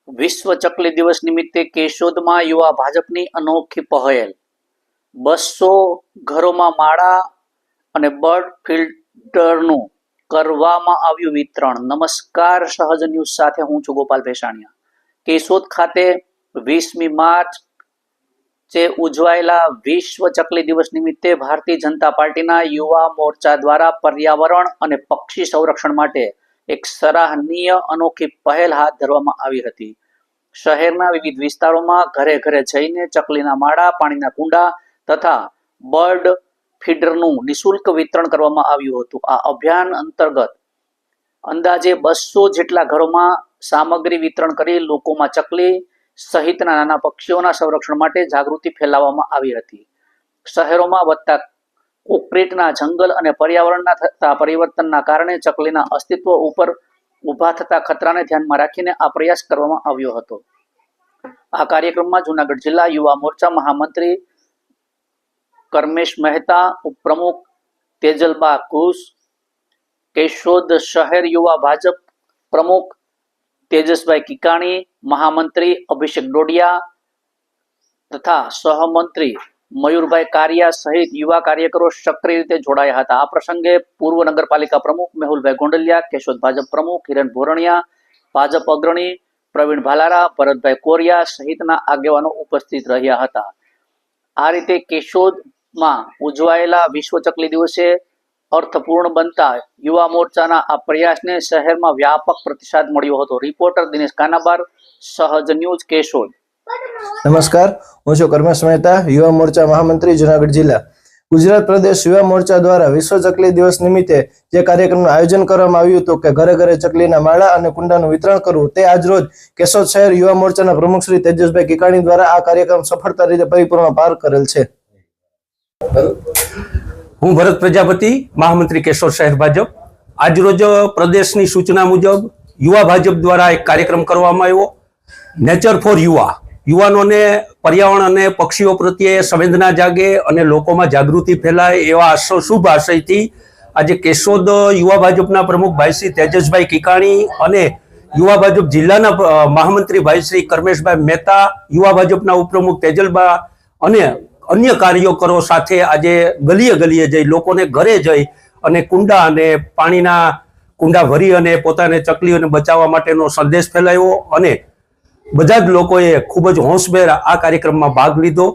વિશ્વ ચકલી દિવસ નિમિત્તે કેશોદમાં યુવા ભાજપની અનોખી પહેલ। 200 ઘરોમાં માળા અને બર્ડ ફિલ્ટરનું કરવામાં આવ્યું વિતરણ। નમસ્કાર, સહજ ન્યૂઝ સાથે હું છું ગોપાલ ભેસાણિયા। કેશોદ ખાતે 20મી માર્ચે ઉજવાયેલા વિશ્વ ચકલી દિવસ નિમિત્તે ભારતીય જનતા પાર્ટીના યુવા મોરચા દ્વારા પર્યાવરણ અને પક્ષી સંરક્ષણ માટે એક સરાહનીય અનોખી પહેલ હાથ ધરવામાં આવી હતી। શહેરના વિવિધ વિસ્તારોમાં ઘરે ઘરે જઈને ચકલીના માળા, પાણીના કુંડા તથા બર્ડ ફીડરનું નિઃશુલ્ક વિતરણ કરવામાં આવ્યું હતું। આ અભિયાન અંતર્ગત અંદાજે 200 જેટલા ઘરોમાં સામગ્રી વિતરણ કરી લોકોમાં ચકલી સહિતના નાના પક્ષીઓના સંરક્ષણ માટે જાગૃતિ ફેલાવવામાં આવી હતી। શહેરોમાં વધતા કોન્ક્રીટના જંગલ અને પર્યાવરણના થતા પરિવર્તનના કારણે ચકલીના અસ્તિત્વ ઉપર ઊભા થતા ખતરાને ધ્યાનમાં રાખીને આ પ્રયાસ કરવામાં આવ્યો હતો। આ કાર્યક્રમમાં જૂનાગઢ જિલ્લા યુવા મોરચા મહામંત્રી કર્મેશ મહેતા, ઉપપ્રમુખ તેજલબા ઘુસ, કેશોદ શહેર યુવા ભાજપ પ્રમુખ તેજસભાઈ કિકાણી, મહામંત્રી અભિષેક ડોડિયા તથા સહમંત્રી મયુરભાઈ કારિયા સહિત યુવા કાર્યકરો સક્રિય રીતે જોડાયા હતા। આ પ્રસંગે પૂર્વ નગરપાલિકા પ્રમુખ મેહુલભાઈ ગોંડલિયા, કેશોદ ભાજપ પ્રમુખ હિરણ ભોરણિયા, ભાજપ અગ્રણી પ્રવીણ ભાલારા, ભરતભાઈ કોરિયા સહિતના આગેવાનો ઉપસ્થિત રહ્યા હતા। આ રીતે કેશોદમાં ઉજવાયેલા વિશ્વ ચકલી દિવસે અર્થપૂર્ણ બનતા યુવા મોરચાના આ પ્રયાસને શહેરમાં વ્યાપક પ્રતિસાદ મળ્યો હતો। રિપોર્ટર દિનેશ કાનાબાર, સહજ ન્યૂઝ, કેશોદ। નમસ્કાર, હું છું કર્મેશ મહેતા, યુવા મોરચા મહામંત્રી, જૂનાગઢ જિલ્લા। ગુજરાત પ્રદેશ યુવા મોરચા દ્વારા વિશ્વ ચકલી દિવસ નિમિત્તે જે કાર્યક્રમનું આયોજન કરવામાં આવ્યું હતું કે ઘરે ઘરે ચકલીના માળા અને કુંડાનું વિતરણ કરવું, તે આજરોજ કેશોદ શહેર યુવા મોરચાના પ્રમુખ શ્રી તેજસભાઈ કિકાણી દ્વારા આ કાર્યક્રમ સફળતા રીતે પરિપૂર્ણ પાર કરેલ છે। હું ભરત પ્રજાપતિ, મહામંત્રી કેશોદ શહેર ભાજપ। આજરોજ પ્રદેશની સૂચના મુજબ યુવા ભાજપ દ્વારા એક કાર્યક્રમ કરવામાં આવ્યો, નેચર ફોર યુવા। યુવાનોને પર્યાવરણ અને પક્ષીઓ પ્રત્યે સંવેદના જાગે અને લોકોમાં જાગૃતિ ફેલાય એવા શુભ આશયથી આજે કેશોદ યુવા ભાજપના પ્રમુખ ભાઈ શ્રી તેજસભાઈ કિકાણી અને યુવા ભાજપ જિલ્લાના મહામંત્રી ભાઈ શ્રી કર્મેશભાઈ મહેતા, યુવા ભાજપના ઉપપ્રમુખ તેજલબા અને અન્ય કાર્યકરો સાથે આજે ગલીએ ગલીએ જઈ લોકોને ઘરે જઈ અને કુંડા અને પાણીના કુંડા ભરી અને પોતાને ચકલીઓને બચાવવા માટેનો સંદેશ ફેલાવ્યો અને બધા જ લોકોએ ખૂબ જ હોંશભેર આ કાર્યક્રમમાં ભાગ લીધો।